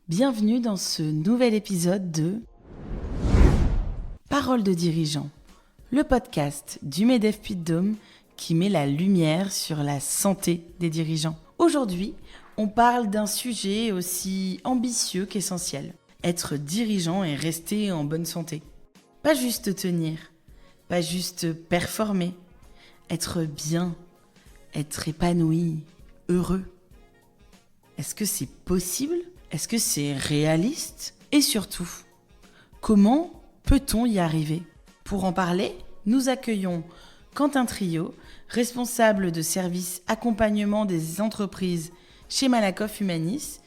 Bienvenue dans ce nouvel épisode de Parole de dirigeant, le podcast du MEDEF Puy-de-Dôme qui met la lumière sur la santé des dirigeants. Aujourd'hui, on parle d'un sujet aussi ambitieux qu'essentiel. Être dirigeant et rester en bonne santé. Pas juste tenir, pas juste performer, être bien, être épanoui, heureux. Est-ce que c'est possible ? Est-ce que c'est réaliste ? Et surtout, comment peut-on y arriver ? Pour en parler, nous accueillons Quentin Trio, responsable de service accompagnement des entreprises chez Malakoff Humanis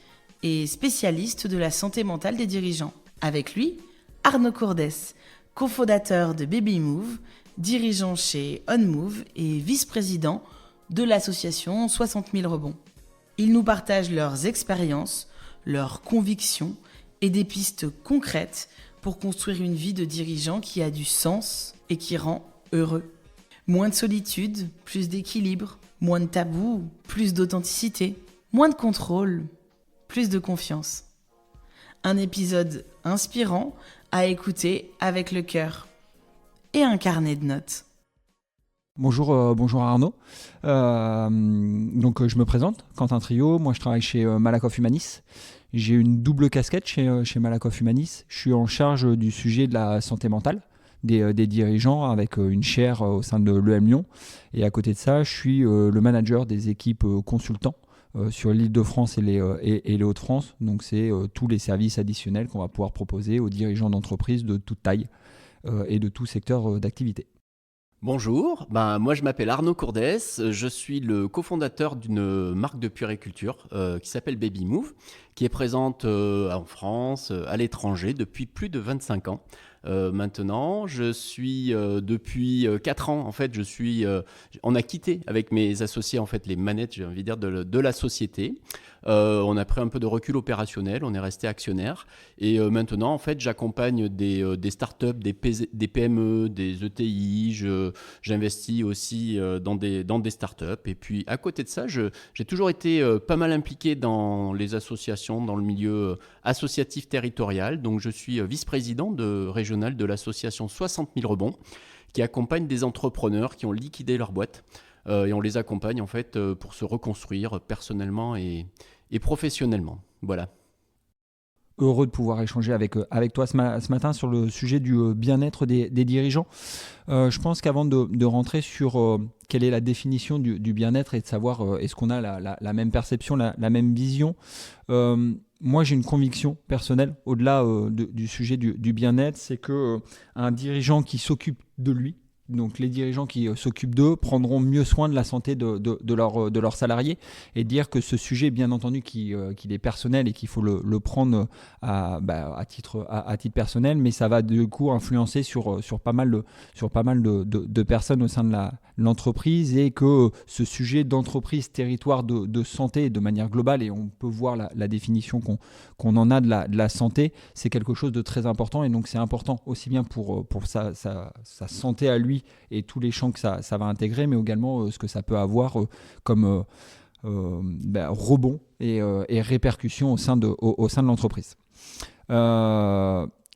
et spécialiste de la santé mentale des dirigeants. Avec lui, Arnaud Courdès, cofondateur de Baby Move, dirigeant chez OnMove et vice-président de l'association 60 000 rebonds. Ils nous partagent leurs expériences, leurs convictions et des pistes concrètes pour construire une vie de dirigeant qui a du sens et qui rend heureux. Moins de solitude, plus d'équilibre, moins de tabous, plus d'authenticité, moins de contrôle, plus de confiance. Un épisode inspirant à écouter avec le cœur et un carnet de notes. Bonjour Arnaud. Je me présente, Quentin Trio. Moi, je travaille chez Malakoff Humanis. J'ai une double casquette chez Malakoff Humanis. Je suis en charge du sujet de la santé mentale des dirigeants avec une chaire au sein de l'EM Lyon. Et à côté de ça, je suis le manager des équipes consultants sur l'Île-de-France et les Hauts-de-France. Donc, c'est tous les services additionnels qu'on va pouvoir proposer aux dirigeants d'entreprises de toute taille et de tout secteur d'activité. Bonjour, moi je m'appelle Arnaud Courdès, je suis le cofondateur d'une marque de puériculture qui s'appelle Baby Move, qui est présente en France, à l'étranger depuis plus de 25 ans. Maintenant, je suis depuis 4 ans, en fait, on a quitté avec mes associés en fait les manettes, j'ai envie de dire, de la société. On a pris un peu de recul opérationnel, on est resté actionnaire et maintenant en fait j'accompagne des startups, des PME, des ETI, j'investis aussi dans des startups et puis à côté de ça j'ai toujours été pas mal impliqué dans les associations, dans le milieu associatif territorial, donc je suis vice-président régional de l'association 60 000 rebonds qui accompagne des entrepreneurs qui ont liquidé leur boîte. Et on les accompagne en fait pour se reconstruire personnellement et professionnellement. Voilà. Heureux de pouvoir échanger avec toi ce matin sur le sujet du bien-être des dirigeants. Je pense qu'avant de rentrer sur quelle est la définition du bien-être et de savoir est-ce qu'on a la même perception, la même vision, moi j'ai une conviction personnelle au-delà du sujet du bien-être, c'est qu'un dirigeant qui s'occupe de lui, donc les dirigeants qui s'occupent d'eux prendront mieux soin de la santé de leurs salariés, et dire que ce sujet, bien entendu, qu'il est personnel et qu'il faut le prendre à titre personnel, mais ça va du coup influencer sur pas mal de personnes au sein de l'entreprise, et que ce sujet d'entreprise, territoire de santé de manière globale, et on peut voir la définition qu'on en a de la santé, c'est quelque chose de très important, et donc c'est important aussi bien pour sa santé à lui et tous les champs que ça va intégrer, mais également ce que ça peut avoir comme rebond et répercussions au sein de l'entreprise.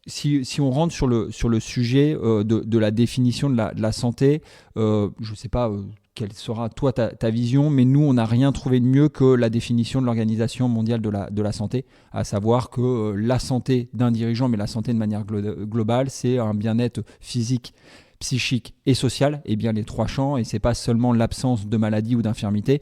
Si on rentre sur le sujet de la définition de la santé, je ne sais pas quelle sera toi ta vision, mais nous on n'a rien trouvé de mieux que la définition de l'Organisation mondiale de la santé, à savoir que la santé d'un dirigeant, mais la santé de manière globale, c'est un bien-être physique, psychique et social, et bien les 3 champs, et c'est pas seulement l'absence de maladie ou d'infirmité.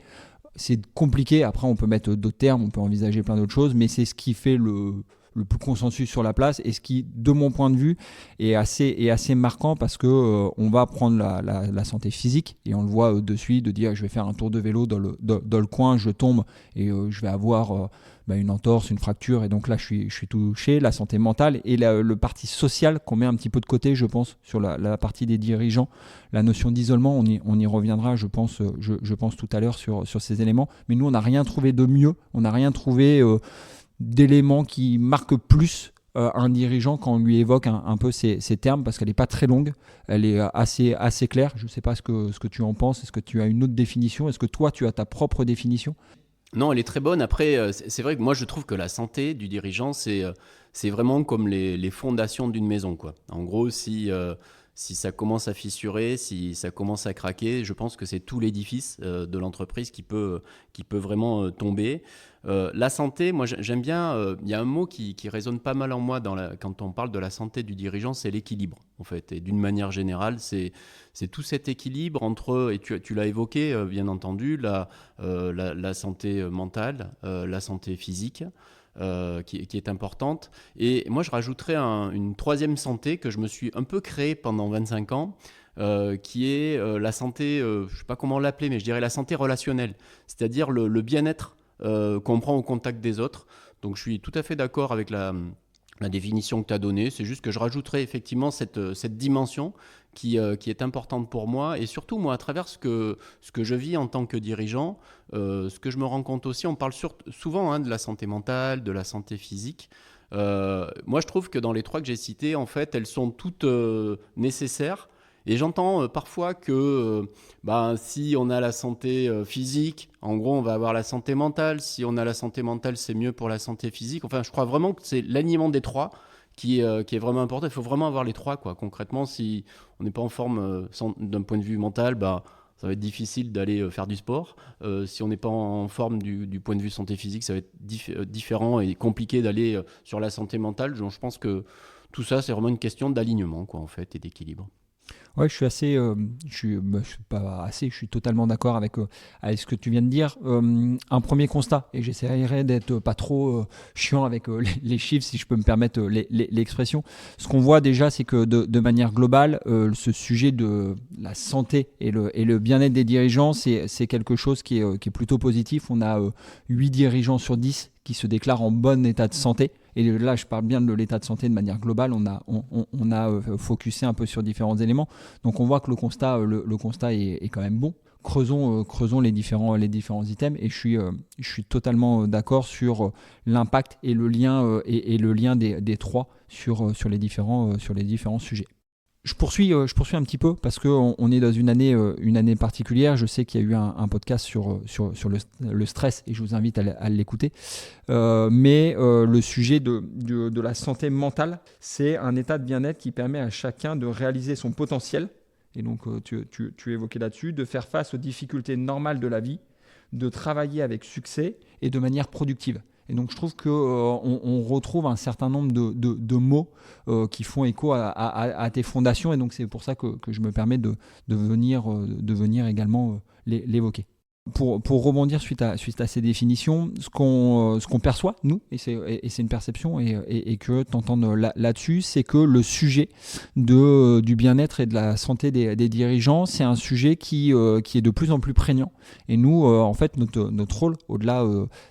C'est compliqué, après on peut mettre d'autres termes, on peut envisager plein d'autres choses, mais c'est ce qui fait le plus consensus sur la place, et ce qui, de mon point de vue, est assez marquant, parce que on va prendre la santé physique, et on le voit de suite, de dire je vais faire un tour de vélo dans le coin, je tombe et je vais avoir une entorse, une fracture, et donc là je suis touché. La santé mentale et le parti social qu'on met un petit peu de côté, je pense, sur la partie des dirigeants, la notion d'isolement, on y reviendra, je pense tout à l'heure sur ces éléments, mais nous on n'a rien trouvé de mieux, on n'a rien trouvé d'éléments qui marquent plus un dirigeant quand on lui évoque un peu ces termes, parce qu'elle n'est pas très longue, elle est assez claire. Je ne sais pas ce que tu en penses, est-ce que tu as une autre définition, est-ce que toi tu as ta propre définition ? Non, elle est très bonne. Après, c'est vrai que moi, je trouve que la santé du dirigeant, c'est vraiment comme les fondations d'une maison, quoi. En gros, si ça commence à fissurer, si ça commence à craquer, je pense que c'est tout l'édifice de l'entreprise qui peut vraiment tomber. La santé, moi, j'aime bien. Il y a un mot qui résonne pas mal en moi quand on parle de la santé du dirigeant, c'est l'équilibre, en fait. Et d'une manière générale, c'est tout cet équilibre entre, et tu l'as évoqué, bien entendu, la santé mentale, la santé physique, qui est importante. Et moi, je rajouterais une troisième santé que je me suis un peu créée pendant 25 ans, qui est la santé, je ne sais pas comment l'appeler, mais je dirais la santé relationnelle, c'est-à-dire le bien-être qu'on prend au contact des autres. Donc, je suis tout à fait d'accord avec la définition que tu as donnée. C'est juste que je rajouterais effectivement cette dimension qui est importante pour moi. Et surtout, moi, à travers ce que je vis en tant que dirigeant, ce que je me rends compte aussi, on parle souvent de la santé mentale, de la santé physique. Moi, je trouve que dans les trois que j'ai cités, en fait, elles sont toutes nécessaires. Et j'entends parfois que si on a la santé physique, en gros, on va avoir la santé mentale. Si on a la santé mentale, c'est mieux pour la santé physique. Enfin, je crois vraiment que c'est l'alignement des trois qui est vraiment important. Il faut vraiment avoir les trois, quoi. Concrètement, si on n'est pas en forme d'un point de vue mental, ça va être difficile d'aller faire du sport. Si on n'est pas en forme du point de vue santé physique, ça va être différent et compliqué d'aller sur la santé mentale. Donc, je pense que tout ça, c'est vraiment une question d'alignement, quoi, en fait, et d'équilibre. Ouais, je suis totalement d'accord avec ce que tu viens de dire. Un premier constat, et j'essaierai d'être pas trop chiant avec les chiffres, si je peux me permettre l'expression. Ce qu'on voit déjà, c'est que de manière globale, ce sujet de la santé et le bien-être des dirigeants, c'est quelque chose qui est plutôt positif. On a 8 dirigeants sur 10 qui se déclarent en bon état de santé. Et là, je parle bien de l'état de santé de manière globale. On a focusé un peu sur différents éléments. Donc, on voit que le constat est quand même bon. Creusons les différents items. Et je suis totalement d'accord sur l'impact et le lien des trois sur les différents sujets. Je poursuis un petit peu parce qu'on est dans une année particulière. Je sais qu'il y a eu un podcast sur le stress et je vous invite à l'écouter. Mais le sujet de la santé mentale, c'est un état de bien-être qui permet à chacun de réaliser son potentiel. Et donc, tu évoquais là-dessus, de faire face aux difficultés normales de la vie, de travailler avec succès et de manière productive. Et donc, je trouve qu'on retrouve un certain nombre de mots qui font écho à tes fondations. Et donc, c'est pour ça que je me permets de venir également l'évoquer. Pour rebondir suite à ces définitions, ce qu'on perçoit, nous, et c'est une perception, et que tu entends là-dessus, c'est que le sujet du bien-être et de la santé des dirigeants, c'est un sujet qui est de plus en plus prégnant. Et nous, en fait, notre rôle, au-delà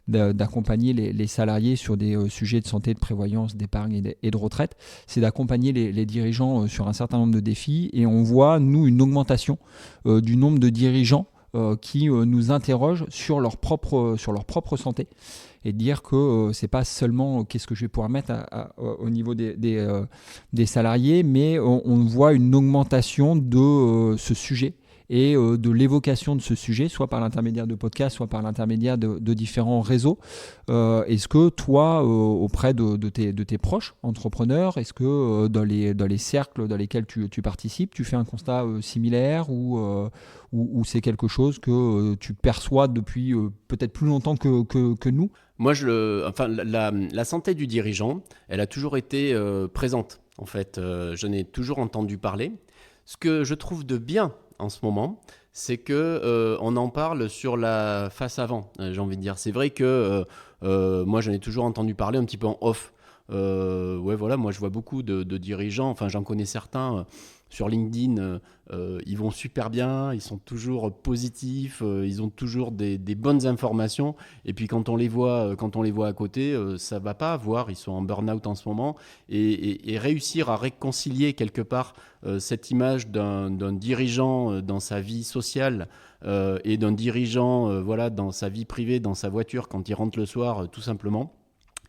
d'accompagner les salariés sur des sujets de santé, de prévoyance, d'épargne et de retraite, c'est d'accompagner les dirigeants sur un certain nombre de défis. Et on voit, nous, une augmentation du nombre de dirigeants qui nous interrogent sur leur propre santé et dire que c'est pas seulement qu'est-ce que je vais pouvoir mettre au niveau des salariés, mais on voit une augmentation de ce sujet et de l'évocation de ce sujet, soit par l'intermédiaire de podcasts, soit par l'intermédiaire de différents réseaux. Est-ce que toi, auprès de tes proches entrepreneurs, est-ce que dans les cercles dans lesquels tu participes, tu fais un constat similaire ou c'est quelque chose que tu perçois depuis peut-être plus longtemps que nous ? Moi, la santé du dirigeant, elle a toujours été présente. En fait, je n'ai toujours entendu parler. Ce que je trouve de bien en ce moment, c'est que on en parle sur la face avant, j'ai envie de dire. C'est vrai que moi, j'en ai toujours entendu parler un petit peu en off. Moi, je vois beaucoup de dirigeants, enfin, j'en connais certains sur LinkedIn, ils vont super bien, ils sont toujours positifs, ils ont toujours des bonnes informations. Et puis quand on les voit à côté, ça va pas. Ils sont en burn-out en ce moment. Et réussir à réconcilier quelque part cette image d'un dirigeant dans sa vie sociale et d'un dirigeant dans sa vie privée, dans sa voiture, quand il rentre le soir, tout simplement.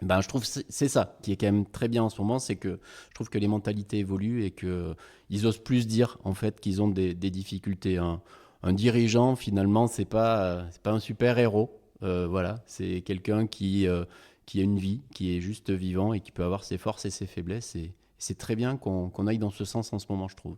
Je trouve que c'est ça qui est quand même très bien en ce moment, c'est que je trouve que les mentalités évoluent et qu'ils osent plus dire en fait qu'ils ont des difficultés. Un dirigeant, finalement, c'est pas un super héros. Voilà, c'est quelqu'un qui a une vie, qui est juste vivant et qui peut avoir ses forces et ses faiblesses. Et c'est très bien qu'on aille dans ce sens en ce moment, je trouve.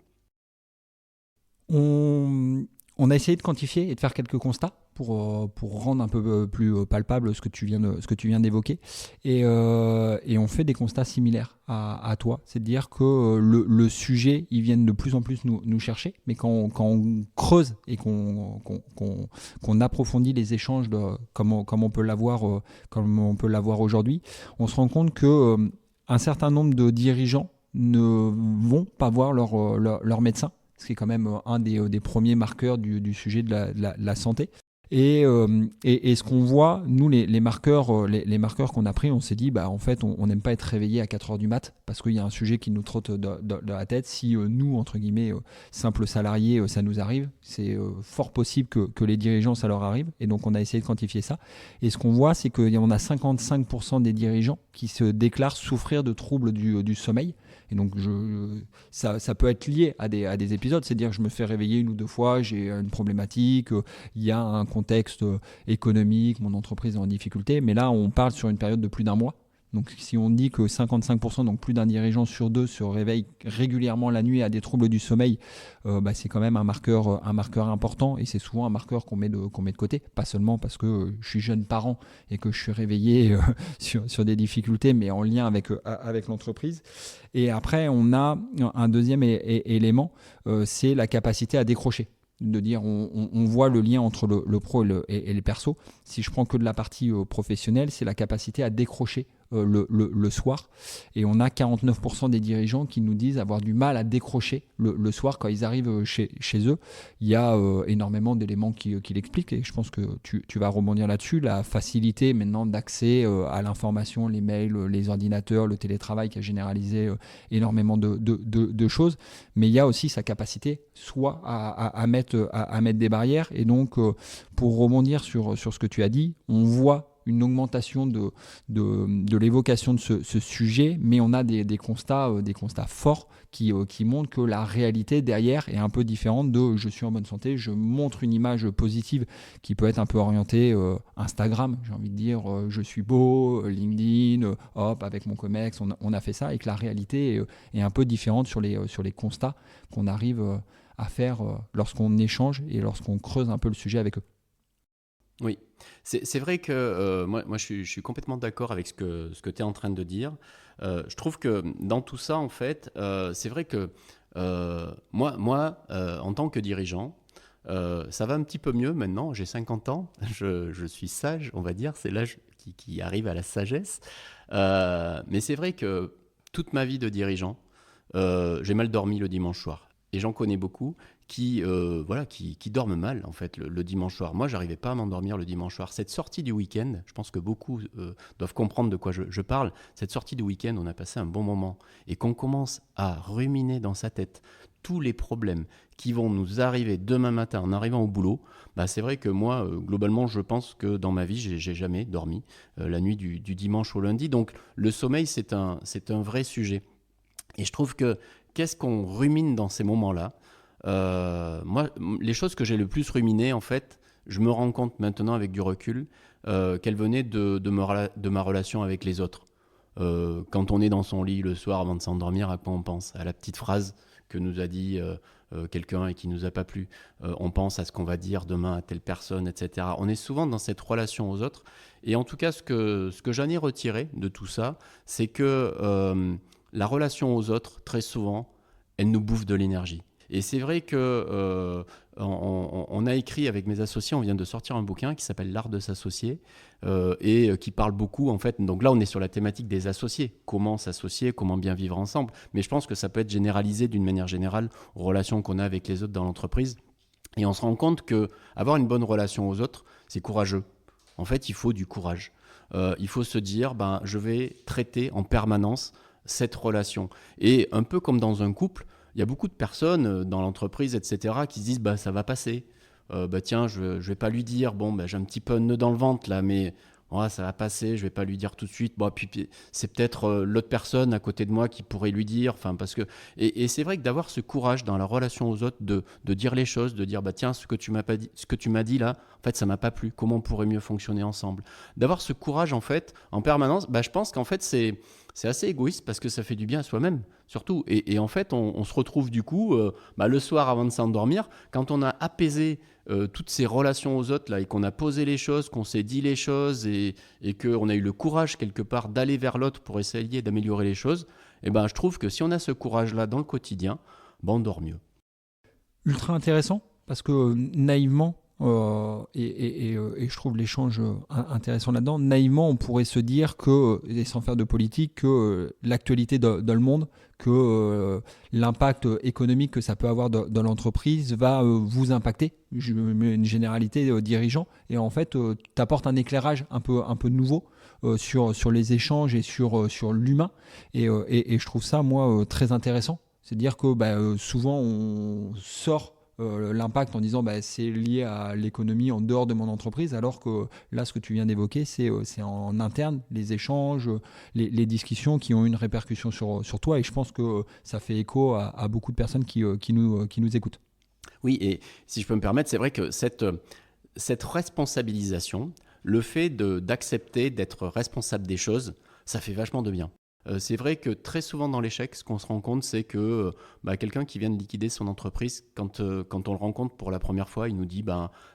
On a essayé de quantifier et de faire quelques constats pour rendre un peu plus palpable ce que tu viens d'évoquer. Et on fait des constats similaires à toi. C'est de dire que le sujet, ils viennent de plus en plus nous chercher, mais quand on creuse et qu'on approfondit les échanges comme on peut l'avoir aujourd'hui, on se rend compte que un certain nombre de dirigeants ne vont pas voir leur médecin, ce qui est quand même un des premiers marqueurs du sujet de la santé. Et ce qu'on voit, nous, les marqueurs qu'on a pris, on s'est dit, en fait, on n'aime pas être réveillé à 4 heures du mat parce qu'il y a un sujet qui nous trotte dans la tête. Si nous, entre guillemets, simples salariés, ça nous arrive, c'est fort possible que les dirigeants, ça leur arrive. Et donc, on a essayé de quantifier ça. Et ce qu'on voit, c'est qu'on a 55% des dirigeants qui se déclarent souffrir de troubles du sommeil. Et donc, ça peut être lié à des épisodes, c'est-à-dire que je me fais réveiller 1 ou 2 fois, j'ai une problématique, il y a un contexte économique, mon entreprise est en difficulté, mais là, on parle sur une période de plus d'1 mois. Donc, si on dit que 55%, donc plus d'un dirigeant sur 2, se réveille régulièrement la nuit à des troubles du sommeil, c'est quand même un marqueur important et c'est souvent un marqueur qu'on met de côté. Pas seulement parce que je suis jeune parent et que je suis réveillé sur des difficultés, mais en lien avec l'entreprise. Et après, on a un deuxième élément, c'est la capacité à décrocher. De dire on voit le lien entre le pro et les persos. Si je prends que de la partie professionnelle, c'est la capacité à décrocher le soir. Et on a 49% des dirigeants qui nous disent avoir du mal à décrocher le soir quand ils arrivent chez eux. Il y a énormément d'éléments qui l'expliquent et je pense que tu vas rebondir là-dessus. La facilité maintenant d'accès à l'information, les mails, les ordinateurs, le télétravail qui a généralisé énormément de choses. Mais il y a aussi sa capacité soit à mettre des barrières. Et donc, pour rebondir sur ce que tu as dit, on voit une augmentation de l'évocation de ce sujet, mais on a des constats forts qui montrent que la réalité derrière est un peu différente de je suis en bonne santé, je montre une image positive qui peut être un peu orientée Instagram, j'ai envie de dire je suis beau, LinkedIn, hop, avec mon Comex, on a fait ça, et que la réalité est un peu différente sur les constats qu'on arrive à faire lorsqu'on échange et lorsqu'on creuse un peu le sujet avec eux. Oui, c'est vrai que moi je suis complètement d'accord avec ce que tu es en train de dire. Je trouve que dans tout ça, en fait, c'est vrai que moi en tant que dirigeant, ça va un petit peu mieux maintenant. J'ai 50 ans, je suis sage, on va dire, c'est l'âge qui arrive à la sagesse. Mais c'est vrai que toute ma vie de dirigeant, j'ai mal dormi le dimanche soir. Et j'en connais beaucoup qui dorment mal en fait le dimanche soir. Moi, j'arrivais pas à m'endormir le dimanche soir. Cette sortie du week-end, je pense que beaucoup doivent comprendre de quoi je parle. Cette sortie du week-end, on a passé un bon moment et qu'on commence à ruminer dans sa tête tous les problèmes qui vont nous arriver demain matin en arrivant au boulot. C'est vrai que moi, globalement, je pense que dans ma vie, j'ai jamais dormi la nuit du dimanche au lundi. Donc, le sommeil, c'est un vrai sujet. Et je trouve que qu'est-ce qu'on rumine dans ces moments-là ? Moi, les choses que j'ai le plus ruminées, en fait, je me rends compte maintenant avec du recul qu'elles venaient de ma relation avec les autres. Quand on est dans son lit le soir avant de s'endormir, à quoi on pense ? À la petite phrase que nous a dit quelqu'un et qui nous a pas plu. On pense à ce qu'on va dire demain à telle personne, etc. On est souvent dans cette relation aux autres. Et en tout cas, ce que j'en ai retiré de tout ça, c'est que la relation aux autres, très souvent, elle nous bouffe de l'énergie. Et c'est vrai que on a écrit avec mes associés, on vient de sortir un bouquin qui s'appelle L'art de s'associer et qui parle beaucoup en fait. Donc là, on est sur la thématique des associés, comment s'associer, comment bien vivre ensemble. Mais je pense que ça peut être généralisé d'une manière générale aux relations qu'on a avec les autres dans l'entreprise. Et on se rend compte que avoir une bonne relation aux autres, c'est courageux. En fait, il faut du courage. Il faut se dire, je vais traiter en permanence cette relation. Et un peu comme dans un couple, il y a beaucoup de personnes dans l'entreprise, etc., qui se disent ça va passer. Tiens, je vais pas lui dire, j'ai un petit peu un nœud dans le ventre là, mais oh, ça va passer, je vais pas lui dire tout de suite. Bon, puis c'est peut-être l'autre personne à côté de moi qui pourrait lui dire. Enfin, parce que et c'est vrai que d'avoir ce courage dans la relation aux autres de dire les choses, de dire bah tiens, ce que tu m'as pas dit, ce que tu m'as dit là, en fait, ça m'a pas plu. Comment on pourrait mieux fonctionner ensemble? D'avoir ce courage en fait en permanence, bah je pense qu'en fait c'est assez égoïste parce que ça fait du bien à soi-même, surtout. Et en fait, on se retrouve du coup, le soir avant de s'endormir, quand on a apaisé toutes ces relations aux autres là, et qu'on a posé les choses, qu'on s'est dit les choses et qu'on a eu le courage quelque part d'aller vers l'autre pour essayer d'améliorer les choses, et ben, je trouve que si on a ce courage-là dans le quotidien, ben, on dort mieux. Ultra intéressant, parce que naïvement, et je trouve l'échange intéressant là-dedans, naïvement on pourrait se dire que, et sans faire de politique, que l'actualité dans le monde, que l'impact économique que ça peut avoir dans l'entreprise va vous impacter. Je mets une généralité dirigeant, et en fait tu apportes un éclairage un peu nouveau sur les échanges et sur l'humain, et je trouve ça moi très intéressant. C'est-à-dire que souvent on sort l'impact en disant c'est lié à l'économie en dehors de mon entreprise, alors que là ce que tu viens d'évoquer c'est en interne, les échanges, les discussions qui ont une répercussion sur toi, et je pense que ça fait écho à beaucoup de personnes qui nous écoutent. Oui, et si je peux me permettre, c'est vrai que cette responsabilisation, le fait d'accepter d'être responsable des choses, ça fait vachement de bien. C'est vrai que très souvent dans l'échec, ce qu'on se rend compte, c'est que quelqu'un qui vient de liquider son entreprise, quand on le rencontre pour la première fois, il nous dit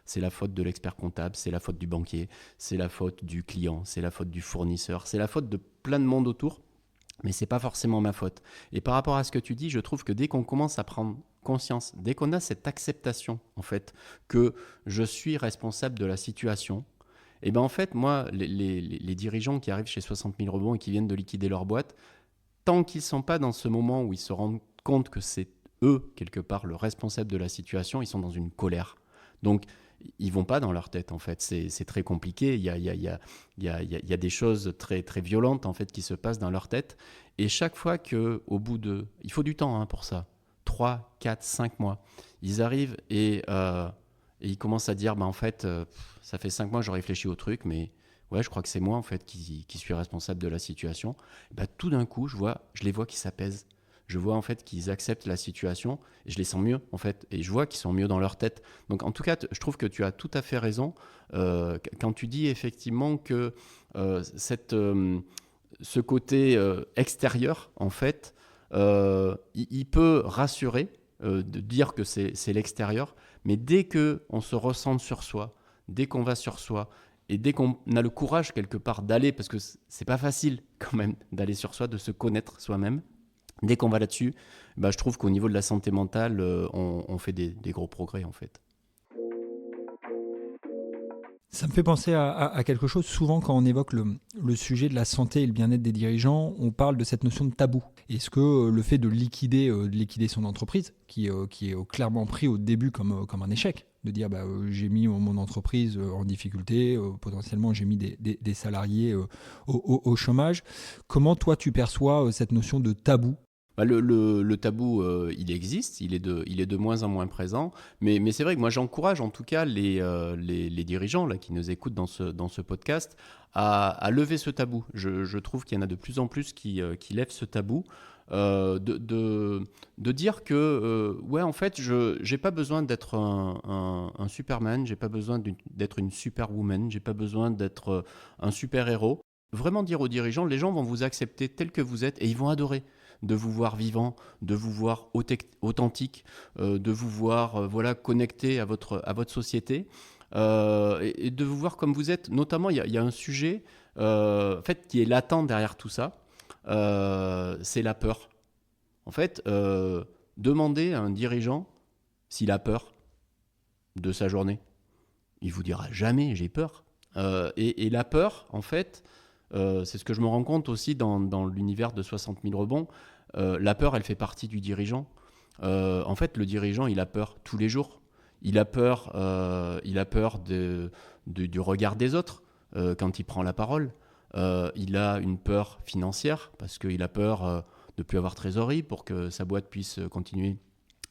c'est la faute de l'expert comptable, c'est la faute du banquier, c'est la faute du client, c'est la faute du fournisseur, c'est la faute de plein de monde autour, mais c'est pas forcément ma faute. Et par rapport à ce que tu dis, je trouve que dès qu'on commence à prendre conscience, dès qu'on a cette acceptation en fait que je suis responsable de la situation, et en fait, moi, les dirigeants qui arrivent chez 60 000 rebonds et qui viennent de liquider leur boîte, tant qu'ils ne sont pas dans ce moment où ils se rendent compte que c'est eux, quelque part, le responsable de la situation, ils sont dans une colère. Donc, ils ne vont pas dans leur tête, en fait. C'est très compliqué. Il y a des choses très, très violentes, en fait, qui se passent dans leur tête. Et chaque fois qu'au bout de... Il faut du temps pour ça. 3, 4, 5 mois. Ils arrivent et ils commencent à dire, en fait, ça fait 5 mois que je réfléchis au truc, mais ouais, je crois que c'est moi en fait qui suis responsable de la situation. Tout d'un coup, je les vois qui s'apaisent. Je vois en fait qu'ils acceptent la situation et je les sens mieux en fait. Et je vois qu'ils sont mieux dans leur tête. Donc en tout cas, je trouve que tu as tout à fait raison quand tu dis effectivement que ce côté extérieur, en fait, il peut rassurer de dire que c'est l'extérieur, mais dès qu'on se ressent sur soi, dès qu'on va sur soi, et dès qu'on a le courage quelque part d'aller, parce que c'est pas facile quand même d'aller sur soi, de se connaître soi-même, dès qu'on va là-dessus, je trouve qu'au niveau de la santé mentale, on fait des gros progrès en fait. Ça me fait penser à quelque chose. Souvent, quand on évoque le sujet de la santé et le bien-être des dirigeants, on parle de cette notion de tabou. Est-ce que le fait de liquider son entreprise, qui est clairement pris au début comme un échec, de dire j'ai mis mon entreprise en difficulté, potentiellement j'ai mis des salariés au chômage, comment toi tu perçois cette notion de tabou ? Le tabou, il existe, il est de moins en moins présent, mais c'est vrai que moi j'encourage en tout cas les dirigeants là, qui nous écoutent dans ce podcast à lever ce tabou. Je trouve qu'il y en a de plus en plus qui lèvent ce tabou, de dire que ouais, en fait j'ai pas besoin d'être un Superman, j'ai pas besoin d'être une Superwoman, j'ai pas besoin d'être un super-héros. Vraiment dire aux dirigeants, les gens vont vous accepter tel que vous êtes et ils vont adorer de vous voir vivant, de vous voir authentique, de vous voir connecté à votre société et de vous voir comme vous êtes. Notamment, il y a un sujet en fait, qui est latent derrière tout ça, c'est la peur. En fait, demandez à un dirigeant s'il a peur de sa journée. Il vous dira jamais j'ai peur. Et la peur, en fait, c'est ce que je me rends compte aussi dans l'univers de 60 000 rebonds. La peur, elle fait partie du dirigeant. En fait, le dirigeant, il a peur tous les jours. Il a peur du regard des autres quand il prend la parole. Il a une peur financière parce qu'il a peur de ne plus avoir trésorerie pour que sa boîte puisse continuer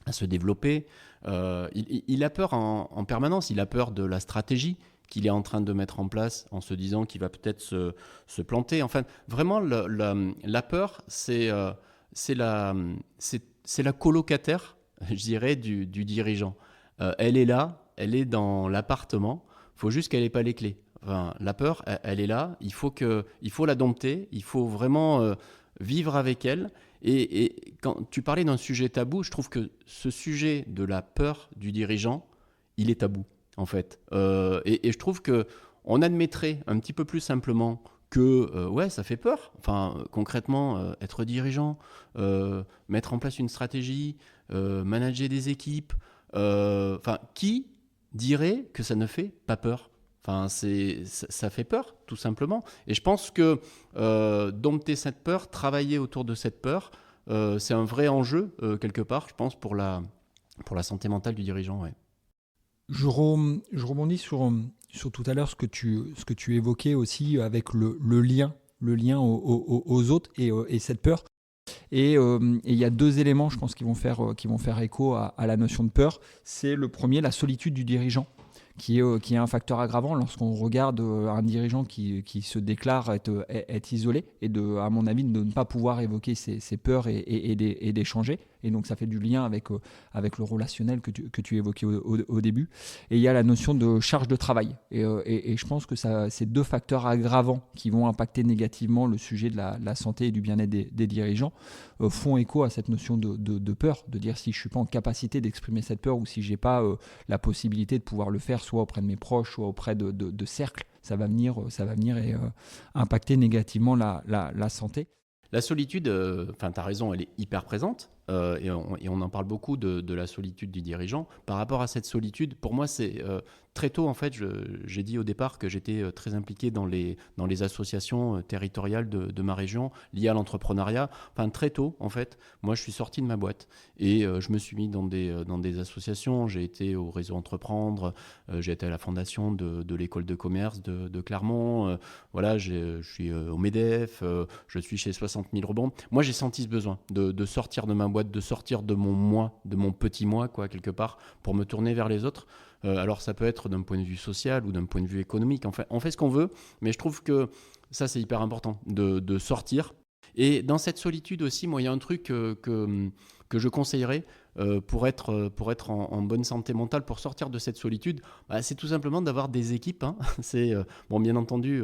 à se développer. Il a peur en permanence. Il a peur de la stratégie qu'il est en train de mettre en place en se disant qu'il va peut-être se planter. Enfin, vraiment, la peur, c'est la colocataire, je dirais, du dirigeant. Elle est là, elle est dans l'appartement, il faut juste qu'elle n'ait pas les clés. Enfin, la peur, elle est là, il faut la dompter, il faut vraiment vivre avec elle. Et quand tu parlais d'un sujet tabou, je trouve que ce sujet de la peur du dirigeant, il est tabou, en fait. Et je trouve qu'on admettrait un petit peu plus simplement que, ouais, ça fait peur. Enfin, concrètement, être dirigeant, mettre en place une stratégie, manager des équipes. Enfin, qui dirait que ça ne fait pas peur ? Enfin, ça fait peur, tout simplement. Et je pense que dompter cette peur, travailler autour de cette peur, c'est un vrai enjeu, quelque part, je pense, pour la santé mentale du dirigeant. Ouais. Je rebondis sur tout à l'heure ce que tu évoquais aussi avec le lien aux autres et cette peur. Et il y a 2 éléments, je pense, qui vont faire écho à la notion de peur. C'est le premier, la solitude du dirigeant, qui est un facteur aggravant lorsqu'on regarde un dirigeant qui se déclare être isolé et à mon avis, de ne pas pouvoir évoquer ses peurs et d'échanger. Et donc, ça fait du lien avec le relationnel que tu évoquais au début. Et il y a la notion de charge de travail. Et je pense que c'est 2 facteurs aggravants qui vont impacter négativement le sujet de la santé et du bien-être des dirigeants, font écho à cette notion de peur, de dire si je ne suis pas en capacité d'exprimer cette peur ou si je n'ai pas la possibilité de pouvoir le faire, soit auprès de mes proches, soit auprès de cercles, ça va venir et impacter négativement la santé. La solitude, tu as raison, elle est hyper présente. Et on en parle beaucoup de la solitude du dirigeant. Par rapport à cette solitude, pour moi, c'est très tôt, en fait, j'ai dit au départ que j'étais très impliqué dans les associations territoriales de ma région liées à l'entrepreneuriat. Enfin, très tôt, en fait, moi, je suis sorti de ma boîte et je me suis mis dans des associations. J'ai été au réseau Entreprendre, j'ai été à la fondation de l'école de commerce de Clermont. Voilà, je suis au MEDEF, je suis chez 60 000 rebonds. Moi, j'ai senti ce besoin de sortir de ma boîte, de sortir de mon moi, de mon petit moi, quoi, quelque part, pour me tourner vers les autres. Alors ça peut être d'un point de vue social ou d'un point de vue économique. Enfin, on fait ce qu'on veut, mais je trouve que ça, c'est hyper important de sortir. Et dans cette solitude aussi, moi, il y a un truc que je conseillerais pour être en bonne santé mentale, pour sortir de cette solitude, c'est tout simplement d'avoir des équipes. Hein. Bon, bien entendu,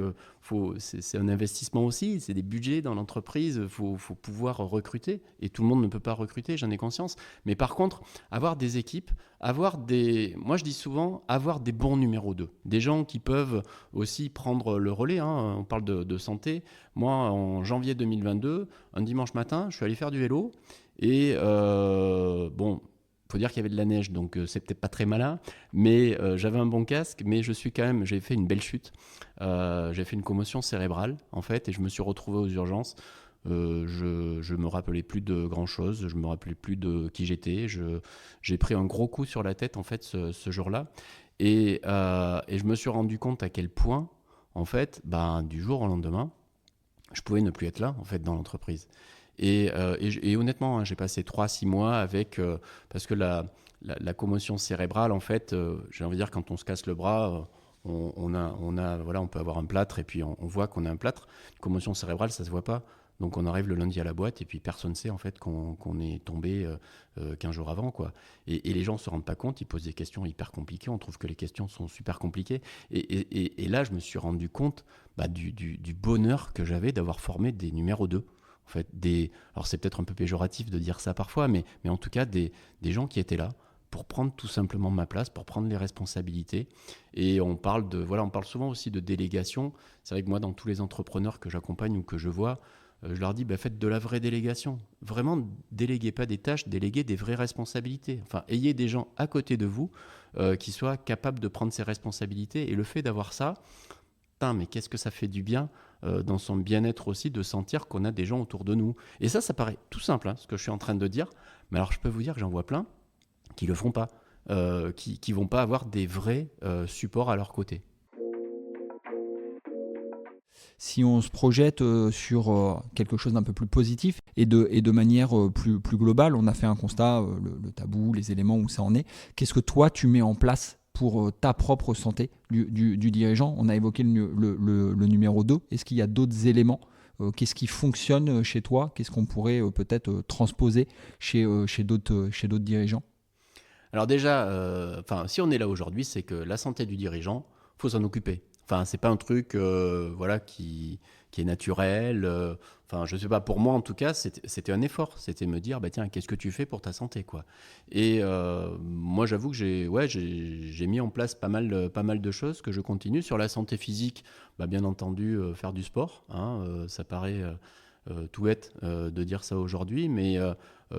c'est un investissement aussi, c'est des budgets dans l'entreprise, il faut pouvoir recruter, et tout le monde ne peut pas recruter, j'en ai conscience. Mais par contre, avoir des équipes, moi je dis souvent, avoir des bons numéros 2, des gens qui peuvent aussi prendre le relais. Hein. On parle de santé. Moi, en janvier 2022, un dimanche matin, je suis allé faire du vélo. Et bon, il faut dire qu'il y avait de la neige, donc c'est peut-être pas très malin, mais j'avais un bon casque, mais j'ai fait une belle chute. J'ai fait une commotion cérébrale, en fait, et je me suis retrouvé aux urgences. Je me rappelais plus de grand-chose, je me rappelais plus de qui j'étais. J'ai pris un gros coup sur la tête, en fait, ce jour-là. Et je me suis rendu compte à quel point, en fait, du jour au lendemain, je pouvais ne plus être là, en fait, dans l'entreprise. Et honnêtement, hein, j'ai passé 3-6 mois avec... parce que la commotion cérébrale, en fait, j'ai envie de dire, quand on se casse le bras, on peut avoir un plâtre et puis on voit qu'on a un plâtre. Une commotion cérébrale, ça ne se voit pas. Donc on arrive le lundi à la boîte et puis personne ne sait en fait qu'on est tombé 15 jours avant, quoi. Et les gens ne se rendent pas compte, ils posent des questions hyper compliquées, on trouve que les questions sont super compliquées. Et là, je me suis rendu compte du bonheur que j'avais d'avoir formé des numéros 2. En fait, alors c'est peut-être un peu péjoratif de dire ça parfois, mais en tout cas des gens qui étaient là pour prendre tout simplement ma place, pour prendre les responsabilités. Et on parle souvent aussi de délégation. C'est vrai que moi, dans tous les entrepreneurs que j'accompagne ou que je vois, je leur dis, faites de la vraie délégation. Vraiment, déléguez pas des tâches, déléguez des vraies responsabilités. Enfin, ayez des gens à côté de vous qui soient capables de prendre ces responsabilités. Et le fait d'avoir ça, mais qu'est-ce que ça fait du bien dans son bien-être aussi, de sentir qu'on a des gens autour de nous. Et ça paraît tout simple, hein, ce que je suis en train de dire. Mais alors, je peux vous dire que j'en vois plein qui le feront pas, qui vont pas avoir des vrais supports à leur côté. Si on se projette sur quelque chose d'un peu plus positif et de manière plus globale, on a fait un constat, le tabou, les éléments où ça en est. Qu'est-ce que toi, tu mets en place pour ta propre santé du dirigeant? On a évoqué le numéro 2. Est-ce qu'il y a d'autres éléments? Qu'est-ce qui fonctionne chez toi? Qu'est-ce qu'on pourrait peut-être transposer chez d'autres dirigeants? Alors déjà, si on est là aujourd'hui, c'est que la santé du dirigeant, faut s'en occuper. Enfin, c'est pas un truc qui est naturel. Je sais pas, pour moi en tout cas, c'était un effort. C'était me dire, tiens, qu'est-ce que tu fais pour ta santé, quoi. Et moi, j'avoue que j'ai mis en place pas mal de choses que je continue. Sur la santé physique, bien entendu, faire du sport. Ça paraît tout bête de dire ça aujourd'hui, mais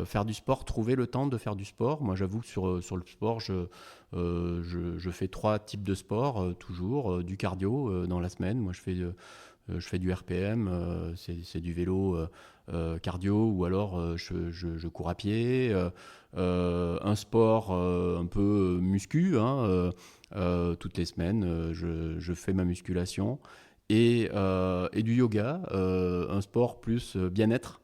faire du sport, trouver le temps de faire du sport. Moi, j'avoue que sur le sport, je fais 3 types de sport toujours. Du cardio dans la semaine. Moi, je fais du RPM, c'est du vélo cardio, ou alors je cours à pied. Un sport un peu muscu, toutes les semaines, je fais ma musculation. Et du yoga, un sport plus bien-être.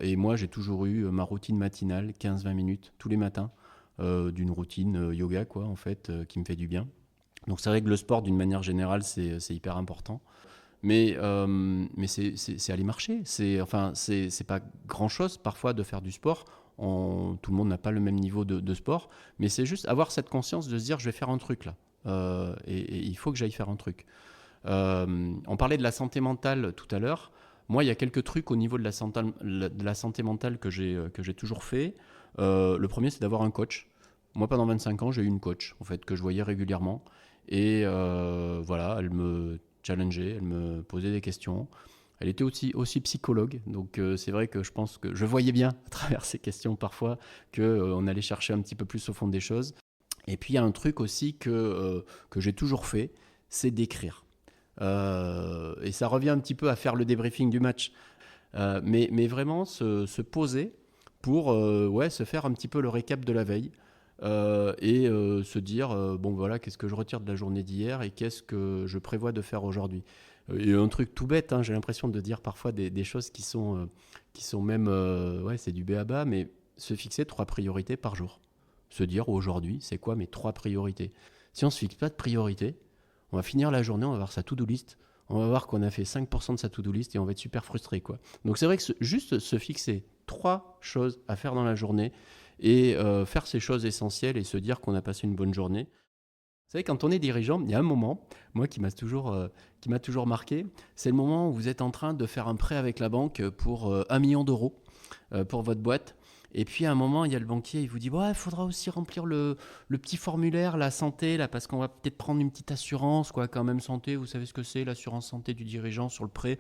Et moi, j'ai toujours eu ma routine matinale, 15-20 minutes, tous les matins, d'une routine yoga, quoi, en fait, qui me fait du bien. Donc c'est vrai que le sport, d'une manière générale, c'est hyper important. Mais c'est aller marcher. C'est pas grand-chose, parfois, de faire du sport. Tout le monde n'a pas le même niveau de sport. Mais c'est juste avoir cette conscience de se dire, je vais faire un truc, là. Et il faut que j'aille faire un truc. On parlait de la santé mentale tout à l'heure. Moi, il y a quelques trucs au niveau de la santé mentale que j'ai toujours fait. Le premier, c'est d'avoir un coach. Moi, pendant 25 ans, j'ai eu une coach, en fait, que je voyais régulièrement. Et elle me challengeait, elle me posait des questions. Elle était aussi psychologue. Donc, c'est vrai que je pense que je voyais bien, à travers ces questions parfois, qu'on allait chercher un petit peu plus au fond des choses. Et puis, il y a un truc aussi que j'ai toujours fait, c'est d'écrire. Et ça revient un petit peu à faire le débriefing du match. Mais vraiment se poser pour se faire un petit peu le récap de la veille et se dire qu'est-ce que je retire de la journée d'hier et qu'est-ce que je prévois de faire aujourd'hui. Et un truc tout bête, j'ai l'impression de dire parfois des choses qui sont même c'est du b.a.-ba, mais se fixer 3 priorités par jour. Se dire aujourd'hui, c'est quoi mes 3 priorités? Si on ne se fixe pas de priorités, on va finir la journée, on va voir sa to-do list, on va voir qu'on a fait 5% de sa to-do list et on va être super frustré, quoi. Donc c'est vrai que juste se fixer 3 choses à faire dans la journée et faire ces choses essentielles et se dire qu'on a passé une bonne journée. Vous savez, quand on est dirigeant, il y a un moment, moi qui m'a toujours marqué, c'est le moment où vous êtes en train de faire un prêt avec la banque pour 1 million d'euros pour votre boîte. Et puis à un moment, il y a le banquier, il vous dit il faudra aussi remplir le petit formulaire, la santé, là, parce qu'on va peut-être prendre une petite assurance, quoi, quand même santé. Vous savez ce que c'est, l'assurance santé du dirigeant sur le prêt?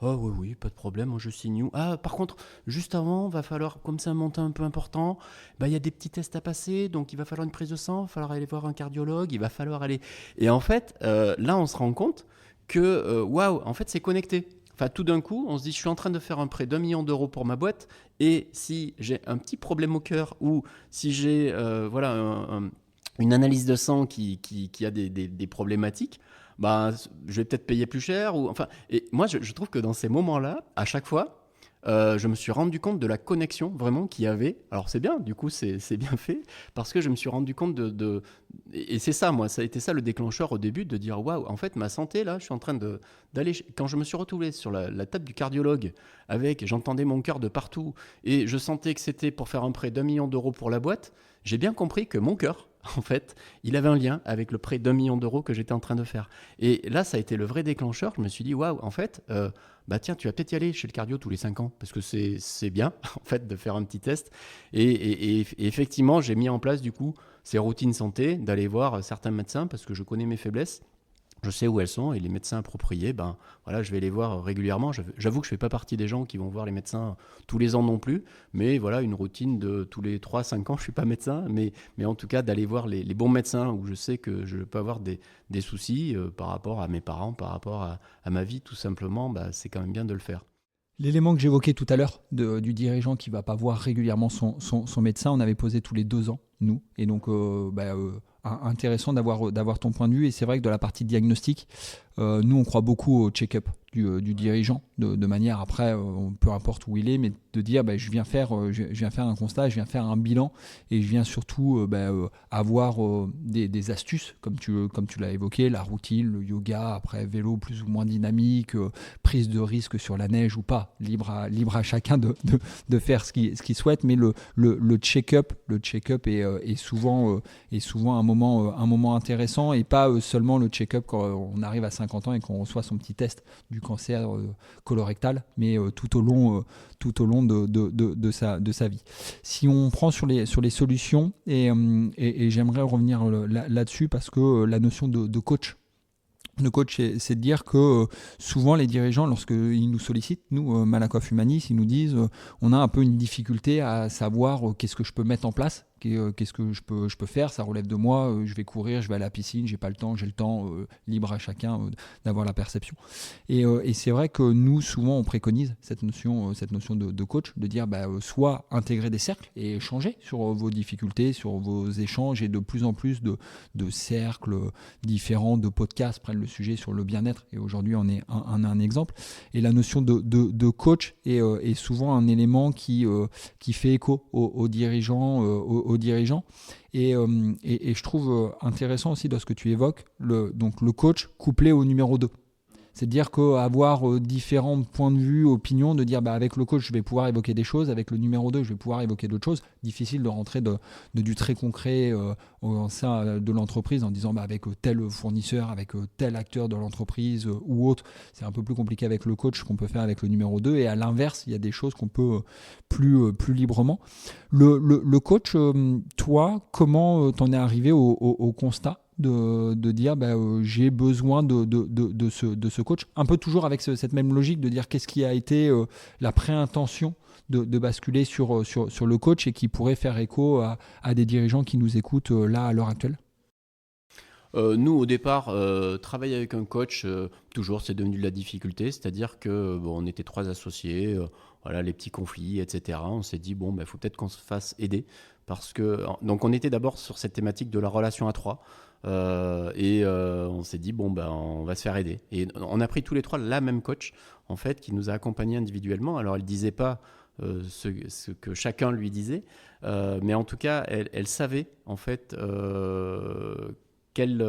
Oui, pas de problème, moi je signe où? Par contre, juste avant, va falloir, comme c'est un montant un peu important, il y a des petits tests à passer, donc il va falloir une prise de sang, il va falloir aller voir un cardiologue, il va falloir aller... Et en fait, là, on se rend compte que, en fait, c'est connecté. Enfin, tout d'un coup, on se dit, je suis en train de faire un prêt d'1 million d'euros pour ma boîte, et si j'ai un petit problème au cœur, ou si j'ai une analyse de sang qui a des problématiques, je vais peut-être payer plus cher. Et moi, je trouve que dans ces moments-là, à chaque fois, je me suis rendu compte de la connexion vraiment qu'il y avait. Alors c'est bien, du coup c'est bien fait, parce que je me suis rendu compte et c'est ça, moi, ça a été ça le déclencheur au début, de dire waouh, en fait ma santé là, je suis en train d'aller... Quand je me suis retrouvé sur la table du cardiologue, j'entendais mon cœur de partout, et je sentais que c'était pour faire un prêt d'1 million d'euros pour la boîte, j'ai bien compris que mon cœur, en fait, il avait un lien avec le prêt d'1 million d'euros que j'étais en train de faire. Et là, ça a été le vrai déclencheur. Je me suis dit, waouh, en fait, tiens, tu vas peut-être y aller chez le cardio tous les 5 ans, parce que c'est bien, en fait, de faire un petit test. Et effectivement, j'ai mis en place, du coup, ces routines santé, d'aller voir certains médecins, parce que je connais mes faiblesses. Je sais où elles sont, et les médecins appropriés, je vais les voir régulièrement. J'avoue que je ne fais pas partie des gens qui vont voir les médecins tous les ans non plus, mais voilà, une routine de tous les 3-5 ans, je ne suis pas médecin, mais en tout cas d'aller voir les bons médecins où je sais que je peux avoir des soucis par rapport à mes parents, par rapport à ma vie tout simplement, c'est quand même bien de le faire. L'élément que j'évoquais tout à l'heure du dirigeant qui ne va pas voir régulièrement son médecin, on avait posé tous les 2 ans, nous, et donc intéressant d'avoir ton point de vue. Et c'est vrai que dans la partie diagnostic, Nous, on croit beaucoup au check-up du dirigeant, de manière, après, peu importe où il est, mais de dire je viens faire un constat, je viens faire un bilan, et je viens surtout avoir des astuces, comme tu l'as évoqué, la routine, le yoga, après vélo plus ou moins dynamique, prise de risque sur la neige ou pas, libre à chacun de faire ce qu'il souhaite, mais le check-up est souvent un moment intéressant, et pas seulement le check-up quand on arrive à 50 ans et qu'on reçoit son petit test du cancer colorectal, mais tout au long de sa vie. Si on prend sur les solutions, et j'aimerais revenir là-dessus, parce que la notion de coach, c'est de dire que souvent les dirigeants, lorsqu'ils nous sollicitent, nous, Malakoff Humanis, ils nous disent on a un peu une difficulté à savoir qu'est-ce que je peux mettre en place, qu'est-ce que je peux faire, ça relève de moi, je vais courir, je vais à la piscine, j'ai pas le temps, j'ai le temps, libre à chacun d'avoir la perception. Et c'est vrai que nous, souvent, on préconise cette notion de coach, de dire soit intégrer des cercles et échanger sur vos difficultés, sur vos échanges, et de plus en plus de cercles différents, de podcasts prennent le sujet sur le bien-être, et aujourd'hui on est un exemple. Et la notion de coach est souvent un élément qui fait écho aux dirigeants, et je trouve intéressant aussi dans ce que tu évoques, donc le coach couplé au numéro 2. C'est-à-dire qu'avoir différents points de vue, opinions, de dire avec le coach, je vais pouvoir évoquer des choses, avec le numéro 2, je vais pouvoir évoquer d'autres choses. Difficile de rentrer de du très concret au sein de l'entreprise en disant avec tel fournisseur, avec tel acteur de l'entreprise ou autre. C'est un peu plus compliqué avec le coach qu'on peut faire avec le numéro 2. Et à l'inverse, il y a des choses qu'on peut plus librement. Le coach, toi, comment t'en es arrivé au constat de dire j'ai besoin de ce coach, un peu toujours avec cette même logique de dire qu'est-ce qui a été la préintention de basculer sur le coach, et qui pourrait faire écho à des dirigeants qui nous écoutent là à l'heure actuelle. Nous, au départ, travailler avec un coach, toujours, c'est devenu de la difficulté. C'est-à-dire que on était 3 associés, voilà, les petits conflits, etc. On s'est dit, faut peut-être qu'on se fasse aider. Donc, on était d'abord sur cette thématique de la relation à 3. On s'est dit, on va se faire aider. Et on a pris tous les 3 la même coach, en fait, qui nous a accompagnés individuellement. Alors, elle ne disait pas ce que chacun lui disait, mais en tout cas, elle savait, en fait, quelles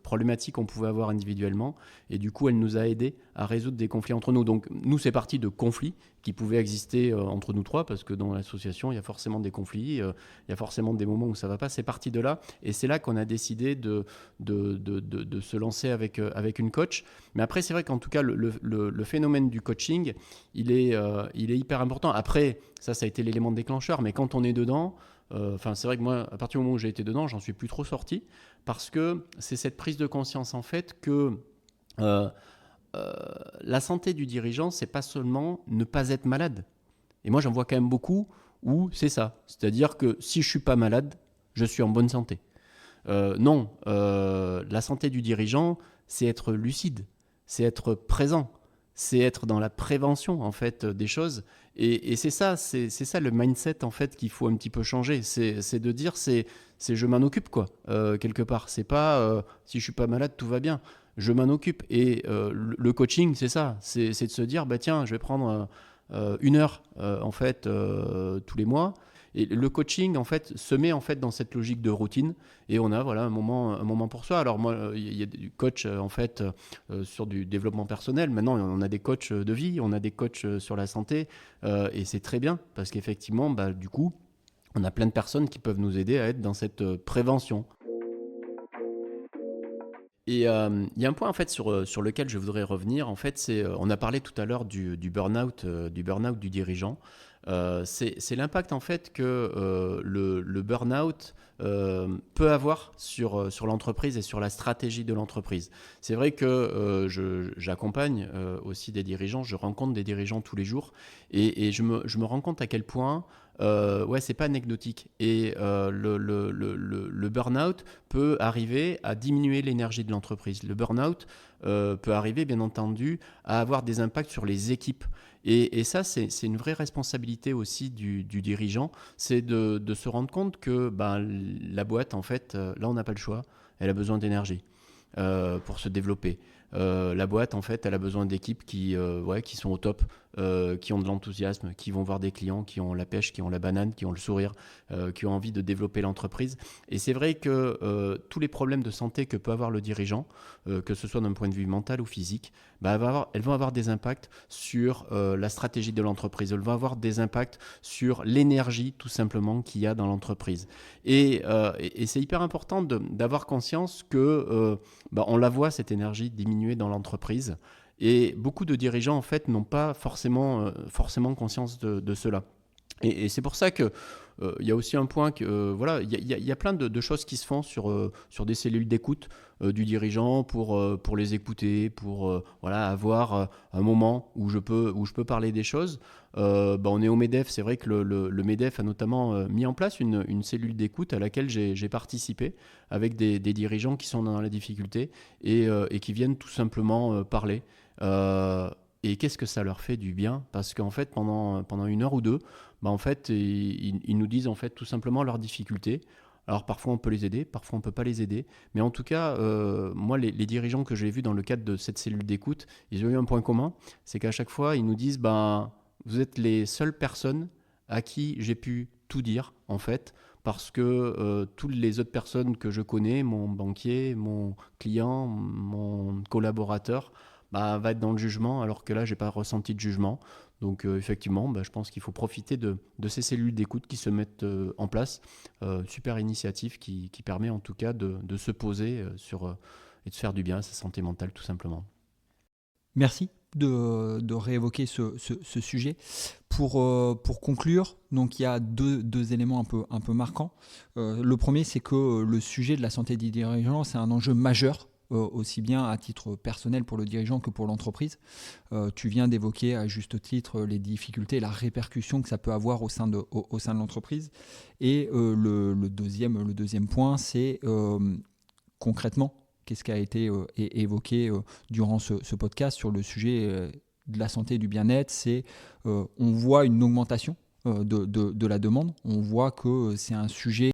problématiques on pouvait avoir individuellement, et du coup elle nous a aidés à résoudre des conflits entre nous. Donc nous, c'est parti de conflits qui pouvaient exister entre nous 3, parce que dans l'association il y a forcément des conflits, il y a forcément des moments où ça va pas. C'est parti de là, et c'est là qu'on a décidé de se lancer avec une coach. Mais après, c'est vrai qu'en tout cas le phénomène du coaching, il est hyper important. Après, ça a été l'élément déclencheur, mais quand on est dedans, c'est vrai que moi, à partir du moment où j'ai été dedans, j'en suis plus trop sorti, parce que c'est cette prise de conscience, en fait, que la santé du dirigeant, c'est pas seulement ne pas être malade. Et moi, j'en vois quand même beaucoup où c'est ça. C'est-à-dire que si je suis pas malade, je suis en bonne santé. Non, la santé du dirigeant, c'est être lucide, c'est être présent, c'est être dans la prévention, en fait, des choses. Et c'est ça le mindset, en fait, qu'il faut un petit peu changer. C'est de dire, c'est je m'en occupe, quoi, quelque part. C'est pas si je suis pas malade, tout va bien. Je m'en occupe. Et le coaching, c'est ça. C'est de se dire, tiens, je vais prendre 1 heure, en fait, tous les mois. Et le coaching, en fait, se met en fait dans cette logique de routine, et on a un moment pour soi. Alors moi, il y a du coach en fait sur du développement personnel. Maintenant, on a des coachs de vie, on a des coachs sur la santé, et c'est très bien, parce qu'effectivement, du coup, on a plein de personnes qui peuvent nous aider à être dans cette prévention. Et il y a un point en fait sur lequel je voudrais revenir. En fait, on a parlé tout à l'heure du burn-out du dirigeant. C'est l'impact en fait que le burn-out peut avoir sur l'entreprise et sur la stratégie de l'entreprise. C'est vrai que j'accompagne aussi des dirigeants, je rencontre des dirigeants tous les jours, et je me rends compte à quel point c'est pas anecdotique. Et le burn-out peut arriver à diminuer l'énergie de l'entreprise. Le burn-out peut arriver, bien entendu, à avoir des impacts sur les équipes. Et ça, c'est une vraie responsabilité aussi du dirigeant, c'est de se rendre compte que la boîte, en fait, là, on n'a pas le choix, elle a besoin d'énergie pour se développer. La boîte, en fait, elle a besoin d'équipes qui sont au top, qui ont de l'enthousiasme, qui vont voir des clients, qui ont la pêche, qui ont la banane, qui ont le sourire, qui ont envie de développer l'entreprise. Et c'est vrai que tous les problèmes de santé que peut avoir le dirigeant, que ce soit d'un point de vue mental ou physique, elles vont avoir des impacts sur la stratégie de l'entreprise. Elles vont avoir des impacts sur l'énergie, tout simplement, qu'il y a dans l'entreprise. Et c'est hyper important d'avoir conscience que on la voit, cette énergie diminuer dans l'entreprise. Et beaucoup de dirigeants, en fait, n'ont pas forcément conscience de cela. Et c'est pour ça que il y a aussi un point que il y a plein de choses qui se font sur des cellules d'écoute du dirigeant pour les écouter, pour avoir un moment où je peux parler des choses. On est au MEDEF, c'est vrai que le MEDEF a notamment mis en place une cellule d'écoute à laquelle j'ai participé avec des dirigeants qui sont dans la difficulté et qui viennent tout simplement parler. Et qu'est-ce que ça leur fait du bien? Parce qu'en fait, pendant 1 heure ou deux, en fait, ils nous disent en fait tout simplement leurs difficultés. Alors parfois on peut les aider, parfois on peut pas les aider. Mais en tout cas, moi, les dirigeants que j'ai vus dans le cadre de cette cellule d'écoute, ils ont eu un point commun, c'est qu'à chaque fois, ils nous disent, vous êtes les seules personnes à qui j'ai pu tout dire, en fait, parce que toutes les autres personnes que je connais, mon banquier, mon client, mon collaborateur, va être dans le jugement, alors que là, j'ai pas ressenti de jugement. Donc effectivement, je pense qu'il faut profiter de ces cellules d'écoute qui se mettent en place. Super initiative qui permet en tout cas de se poser et de faire du bien à sa santé mentale, tout simplement. Merci de réévoquer ce sujet. Pour conclure, donc il y a deux éléments un peu marquants. Le premier, c'est que le sujet de la santé des dirigeants, c'est un enjeu majeur, aussi bien à titre personnel pour le dirigeant que pour l'entreprise. Tu viens d'évoquer à juste titre les difficultés et la répercussion que ça peut avoir au sein de l'entreprise. Et le deuxième point, c'est concrètement, qu'est-ce qui a été évoqué durant ce podcast sur le sujet de la santé et du bien-être, c'est on voit une augmentation de la demande. On voit que c'est un sujet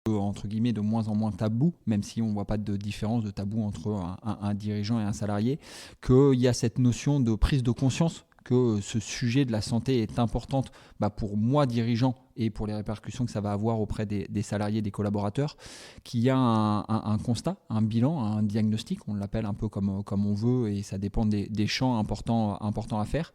entre guillemets de moins en moins tabou, même si on ne voit pas de différence de tabou entre un dirigeant et un salarié, qu'il y a cette notion de prise de conscience que ce sujet de la santé est importante pour moi, dirigeant, et pour les répercussions que ça va avoir auprès des salariés, des collaborateurs, qu'il y a un constat, un bilan, un diagnostic, on l'appelle un peu comme on veut, et ça dépend des champs importants à faire.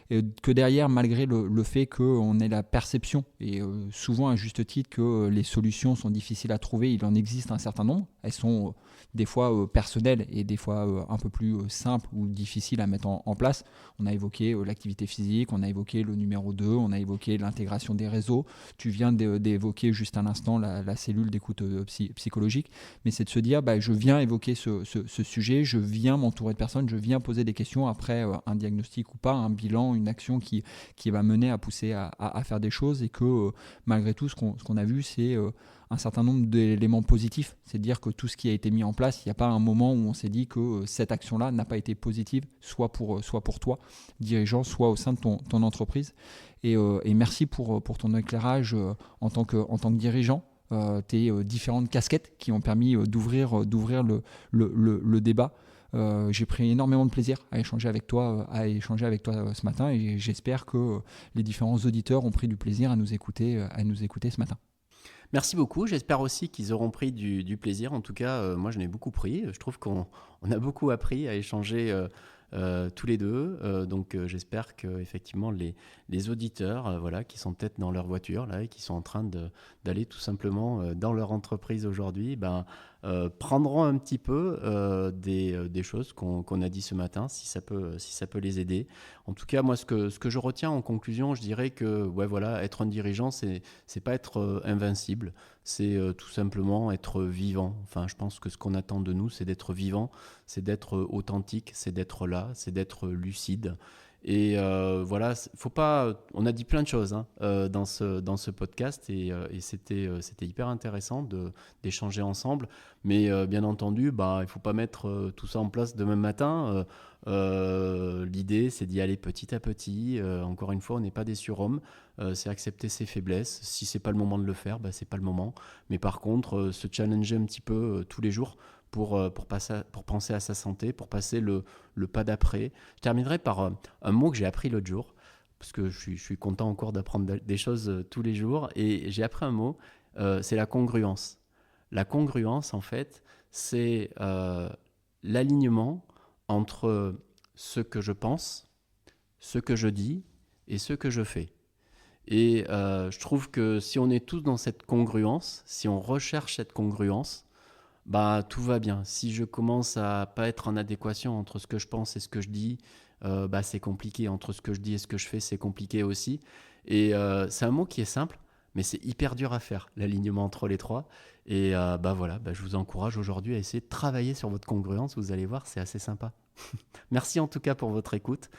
Et que derrière, malgré le fait qu'on ait la perception, et souvent à juste titre, que les solutions sont difficiles à trouver, il en existe un certain nombre. Elles sont des fois personnelles et des fois un peu plus simples ou difficiles à mettre en place. On a évoqué l'activité physique, on a évoqué le numéro 2, on a évoqué l'intégration des réseaux. Tu viens d'évoquer juste un instant la cellule d'écoute psychologique, mais c'est de se dire, je viens évoquer ce sujet, je viens m'entourer de personnes, je viens poser des questions après un diagnostic ou pas, un bilan, une action qui va mener à pousser à faire des choses, et que malgré tout, ce qu'on a vu, c'est un certain nombre d'éléments positifs. C'est dire que tout ce qui a été mis en place, il n'y a pas un moment où on s'est dit que cette action-là n'a pas été positive, soit pour toi, dirigeant, soit au sein de ton entreprise. Et merci pour ton éclairage en tant que dirigeant, tes différentes casquettes qui ont permis d'ouvrir le débat. J'ai pris énormément de plaisir à échanger avec toi ce matin, et j'espère que les différents auditeurs ont pris du plaisir à nous écouter ce matin. Merci beaucoup. J'espère aussi qu'ils auront pris du plaisir. En tout cas, moi, j'en ai beaucoup pris. Je trouve qu'on a beaucoup appris à échanger tous les deux. Donc, j'espère que effectivement les auditeurs qui sont peut-être dans leur voiture là, et qui sont en train d'aller tout simplement dans leur entreprise aujourd'hui, prendront un petit peu des choses qu'on a dit ce matin, si ça peut les aider. En tout cas, moi, ce que je retiens en conclusion, je dirais que être un dirigeant, c'est pas être invincible, c'est tout simplement être vivant. Enfin, je pense que ce qu'on attend de nous, c'est d'être vivant, c'est d'être authentique, c'est d'être là, c'est d'être lucide. Et faut pas. On a dit plein de choses dans ce podcast, et c'était hyper intéressant d'échanger ensemble. Mais bien entendu, il faut pas mettre tout ça en place demain matin. L'idée, c'est d'y aller petit à petit. Encore une fois, on n'est pas des surhommes. C'est accepter ses faiblesses. Si c'est pas le moment de le faire, c'est pas le moment. Mais par contre, se challenger un petit peu tous les jours pour penser à sa santé, pour passer le pas d'après. Je terminerai par un mot que j'ai appris l'autre jour, parce que je suis content encore d'apprendre des choses tous les jours. Et j'ai appris un mot, c'est la congruence. La congruence, en fait, c'est l'alignement entre ce que je pense, ce que je dis et ce que je fais. Et je trouve que si on est tous dans cette congruence, si on recherche cette congruence, bah, tout va bien. Si je commence à pas être en adéquation entre ce que je pense et ce que je dis, bah, c'est compliqué. Entre ce que je dis et ce que je fais, c'est compliqué aussi. Et c'est un mot qui est simple, mais c'est hyper dur à faire, l'alignement entre les trois. Et bah voilà, bah, je vous encourage aujourd'hui à essayer de travailler sur votre congruence. Vous allez voir, c'est assez sympa. Merci en tout cas pour votre écoute.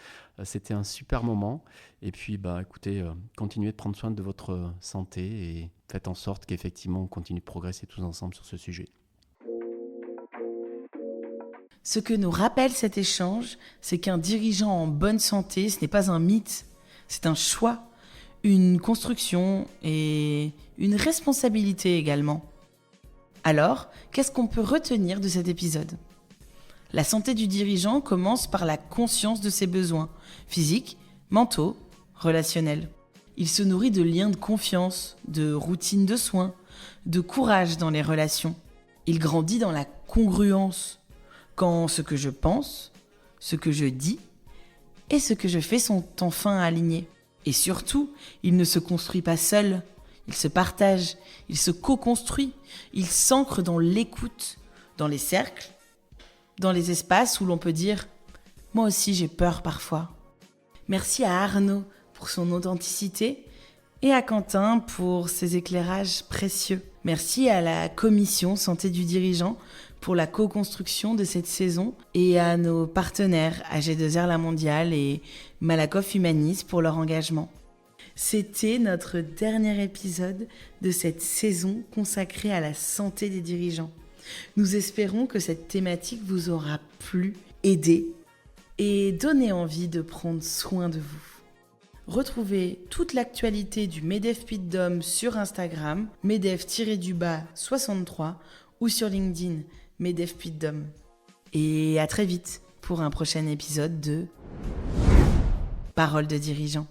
C'était un super moment. Et puis, bah, écoutez, continuez de prendre soin de votre santé et faites en sorte qu'effectivement, on continue de progresser tous ensemble sur ce sujet. Ce que nous rappelle cet échange, c'est qu'un dirigeant en bonne santé, ce n'est pas un mythe, c'est un choix, une construction et une responsabilité également. Alors, qu'est-ce qu'on peut retenir de cet épisode ? La santé du dirigeant commence par la conscience de ses besoins, physiques, mentaux, relationnels. Il se nourrit de liens de confiance, de routines de soins, de courage dans les relations. Il grandit dans la congruence, quand ce que je pense, ce que je dis et ce que je fais sont enfin alignés. Et surtout, il ne se construit pas seul, il se partage, il se co-construit, il s'ancre dans l'écoute, dans les cercles, dans les espaces où l'on peut dire « moi aussi j'ai peur parfois ». Merci à Arnaud pour son authenticité et à Quentin pour ses éclairages précieux. Merci à la commission santé du dirigeant pour la co-construction de cette saison et à nos partenaires AG2R La Mondiale et Malakoff Humanis pour leur engagement. C'était notre dernier épisode de cette saison consacrée à la santé des dirigeants. Nous espérons que cette thématique vous aura plu, aidé et donné envie de prendre soin de vous. Retrouvez toute l'actualité du MEDEF Puy de Dôme sur Instagram, MEDEF-63 ou sur LinkedIn, MEDEF Puy de Dôme. Et à très vite pour un prochain épisode de Paroles de dirigeants.